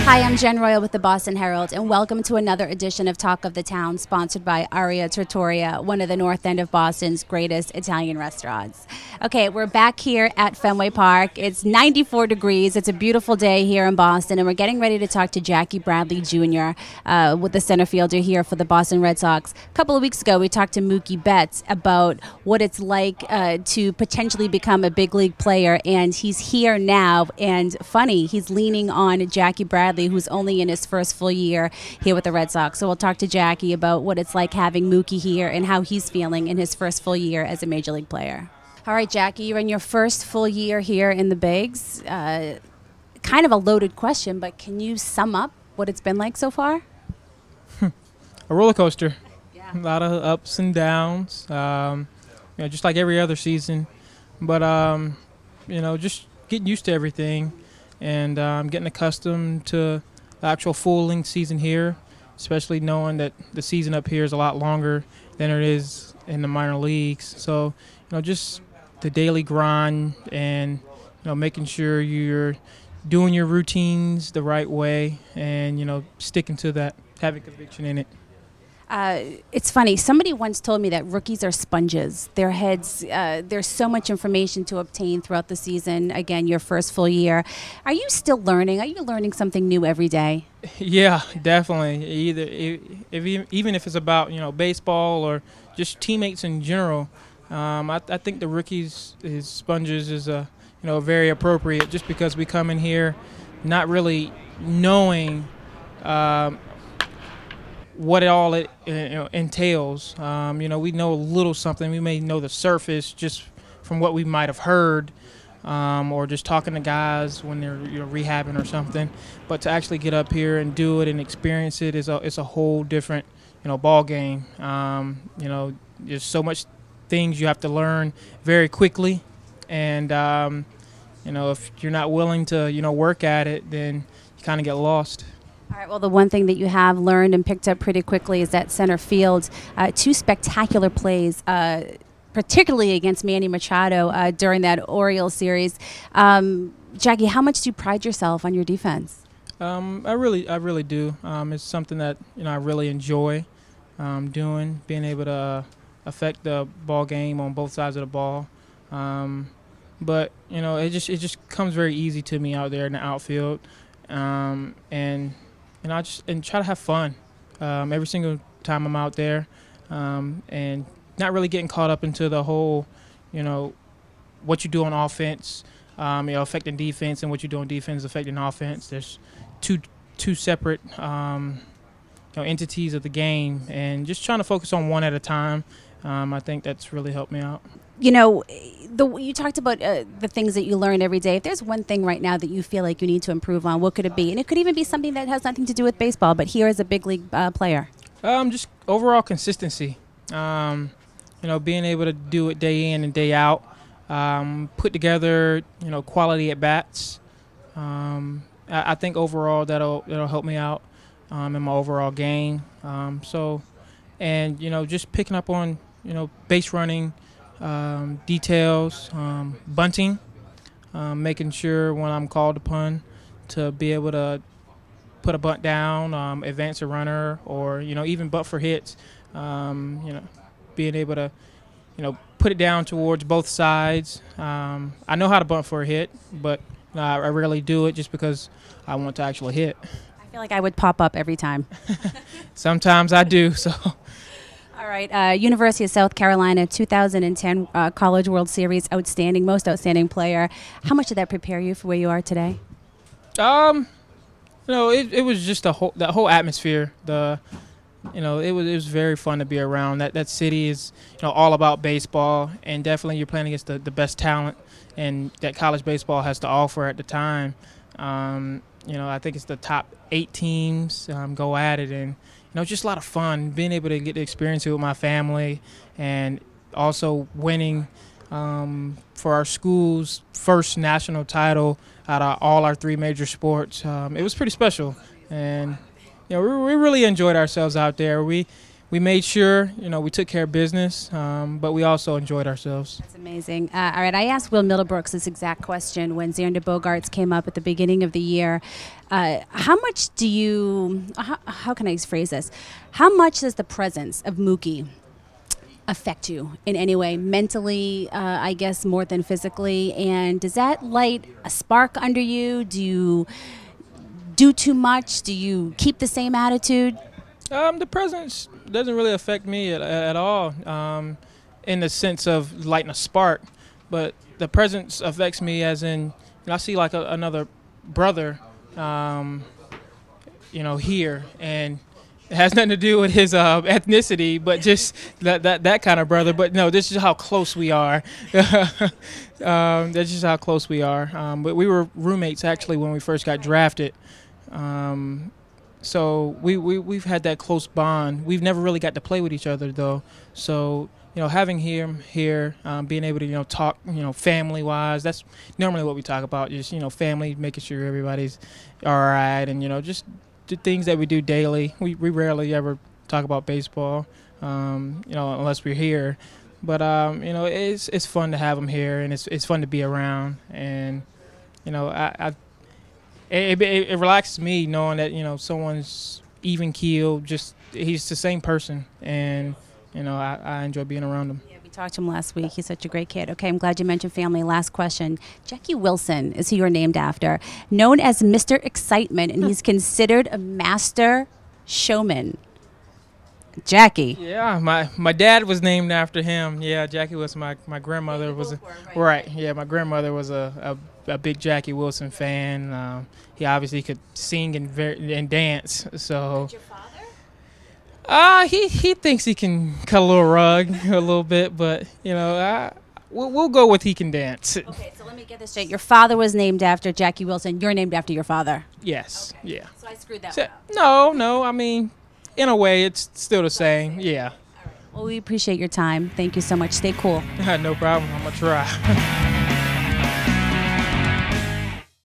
Hi, I'm Jen Royle with the Boston Herald, and welcome to another edition of Talk of the Town, sponsored by Aria Trattoria, one of the North End of Boston's greatest Italian restaurants. Okay, we're back here at Fenway Park. It's 94 degrees. It's a beautiful day here in Boston, and we're getting ready to talk to Jackie Bradley Jr., with the center fielder here for the Boston Red Sox. A couple of weeks ago, we talked to Mookie Betts about what it's like to potentially become a big league player, and he's here now, and funny, he's leaning on Jackie Bradley, who's only in his first full year here with the Red Sox. So we'll talk to Jackie about what it's like having Mookie here and how he's feeling in his first full year as a Major League player. All right, Jackie, you're in your first full year here in the Bigs. Kind of a loaded question, but can you sum up what it's been like so far? A roller coaster. Yeah. A lot of ups and downs, just like every other season. But, just getting used to everything. And I'm getting accustomed to the actual full-length season here, especially knowing that the season up here is a lot longer than it is in the minor leagues. So, just the daily grind and, making sure you're doing your routines the right way and, sticking to that, having conviction in it. It's funny. Somebody once told me that rookies are sponges. Their heads, there's so much information to obtain throughout the season. Again, your first full year. Are you still learning? Are you learning something new every day? Yeah, definitely. Even if it's about baseball or just teammates in general, I think the rookies is sponges is very appropriate just because we come in here not really knowing. What it all entails. We know a little something. We may know the surface just from what we might have heard or just talking to guys when they're rehabbing or something. But to actually get up here and do it and experience it is it's a whole different ball game. There's so much things you have to learn very quickly, and if you're not willing to work at it, then you kind of get lost. All right, well, the one thing that you have learned and picked up pretty quickly is that center field. Two spectacular plays, particularly against Manny Machado during that Orioles series. Jackie, how much do you pride yourself on your defense? I really do. It's something that I really enjoy doing, being able to affect the ball game on both sides of the ball. But it just comes very easy to me out there in the outfield, and I just try to have fun every single time I'm out there, and not really getting caught up into the whole, what you do on offense, affecting defense, and what you do on defense affecting offense. There's two separate entities of the game, and just trying to focus on one at a time. I think that's really helped me out. You talked about the things that you learn every day. If there's one thing right now that you feel like you need to improve on, what could it be? And it could even be something that has nothing to do with baseball, but here as a big league player. Just overall consistency. Being able to do it day in and day out. Put together, quality at bats. I think overall that'll help me out in my overall game. Just picking up on base running. Details, bunting, making sure when I'm called upon to be able to put a bunt down, advance a runner, or even bunt for hits. Being able to put it down towards both sides. I know how to bunt for a hit, but I rarely do it just because I want to actually hit. I feel like I would pop up every time. Sometimes I do. So. All right, University of South Carolina, 2010 College World Series, most outstanding player. How much did that prepare you for where you are today? It was just that whole atmosphere. It was very fun to be around. That city is all about baseball, and definitely you're playing against the best talent and that college baseball has to offer at the time. I think it's the top 8 teams go at it, and just a lot of fun, being able to get to experience it with my family, and also winning for our school's first national title out of all our 3 major sports. It was pretty special, and we really enjoyed ourselves out there. We we made sure, we took care of business, but we also enjoyed ourselves. That's amazing. All right, I asked Will Middlebrooks this exact question when Xander Bogaerts came up at the beginning of the year. How much do you, how can I phrase this? How much does the presence of Mookie affect you in any way, mentally, I guess, more than physically? And does that light a spark under you? Do you do too much? Do you keep the same attitude? The presence doesn't really affect me at all, in the sense of lighting a spark, but the presence affects me as in, I see like another brother, here, and it has nothing to do with his ethnicity, but just that kind of brother. But no, this is how close we are. That's just how close we are. But we were roommates actually when we first got drafted. So we've had that close bond. We've never really got to play with each other though. So having him here, being able to talk, family-wise, that's normally what we talk about. Just family, making sure everybody's all right, and just the things that we do daily. We rarely ever talk about baseball, unless we're here. But it's fun to have him here, and it's fun to be around, and it relaxes me knowing that someone's even keeled. Just he's the same person, and I enjoy being around him. Yeah, we talked to him last week. He's such a great kid. Okay, I'm glad you mentioned family. Last question: Jackie Wilson is who you're named after, known as Mr. Excitement, and he's considered a master showman. Jackie. Yeah, my dad was named after him. Yeah, Jackie Wilson. My grandmother was right. Yeah, my grandmother was a big Jackie Wilson fan. He obviously could sing and dance. So. Your father? He thinks he can cut a little rug a little bit, but we'll go with he can dance. Okay, so let me get this straight. Your father was named after Jackie Wilson. You're named after your father. Yes. Okay. Yeah. So I screwed that one up. No. I mean, in a way, it's still the same. Yeah. All right. Well, we appreciate your time. Thank you so much. Stay cool. No problem. I'm gonna try.